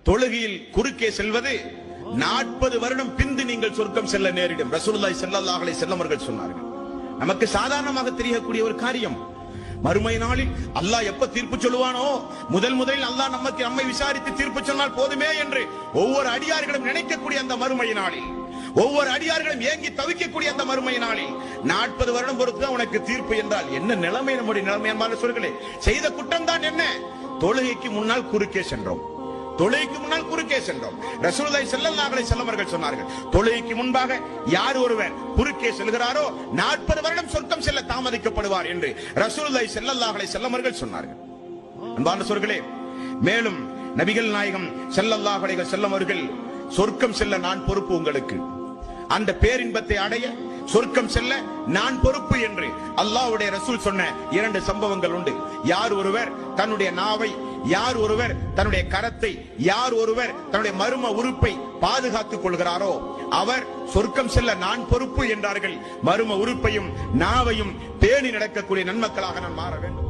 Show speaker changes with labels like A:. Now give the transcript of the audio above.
A: தொழுகையில் குறுக்கே செல்வது 40 வருடம் பிந்து நீங்கள் சொர்க்கம் செல்ல நேரிடும். ரசூலுல்லாஹி ஸல்லல்லாஹு அலைஹி வஸல்லம் அவர்கள் சொன்னார்கள். நமக்கு சாதாரணமாக தெரியக்கூடிய ஒரு காரியம். மறுமை நாளில் அல்லாஹ் எப்ப தீர்ப்பு சொல்லுவானோ, முதலில் அல்லாஹ் நம்மை விசாரித்து தீர்ப்பு சொன்னால் போதுமே என்று ஒவ்வொரு அடியார்களும் நினைக்கக்கூடிய அந்த மறுமை நாளில், ஒவ்வொரு அடியார்களும் ஏங்கி தவிக்கக்கூடிய அந்த மறுமை நாளில் 40 வருடம் பொறுத்து உனக்கு தீர்ப்பு என்றால் என்ன நிலைமை? நம்முடைய நிலைமை என்பார்கள். சொல்களே, செய்த குற்றம் தான் என்ன? தொழுகைக்கு முன்னால் குறுக்கே சென்றோம். தொழுகைக்கு முன்னால் குறுக்கே சென்றோம். ரசூலுல்லாஹி ஸல்லல்லாஹு அலைஹி வஸல்லம் அவர்கள் சொன்னார்கள், தொழுகைக்கு முன்பாக யார் ஒருவர் குறுக்கே செல்கிறாரோ 40 வருடம் சொர்க்கம் செல்ல தாமதிக்கப்படுவார் என்று ரசூலுல்லாஹி ஸல்லல்லாஹு அலைஹி வஸல்லம் அவர்கள் சொன்னார்கள். அன்பான சொற்களே, மேலும் நபிகள் நாயகம் ஸல்லல்லாஹு அலைஹி வஸல்லம் அவர்கள், சொர்க்கம் செல்ல நான் பொறுப்பு உங்களுக்கு, அந்த பேரின்பத்தை அடைய சொர்க்கம் செல்ல நான் பொறுப்பு என்று அல்லாஹ்வுடைய ரசூல் சொன்ன 2 சம்பவங்கள் உண்டு. யார் ஒருவர் தன்னுடைய நாவை, யார் ஒருவர் தன்னுடைய கரத்தை, யார் ஒருவர் தன்னுடைய மர்ம உறுப்பை பாதுகாத்துக் கொள்கிறாரோ அவர் சொர்க்கம் செல்ல நான் பொறுப்பு என்றார்கள். மர்ம உறுப்பையும் நாவையும் பேணி நடக்கக்கூடிய நன்மக்களாக நான் மாற வேண்டும்.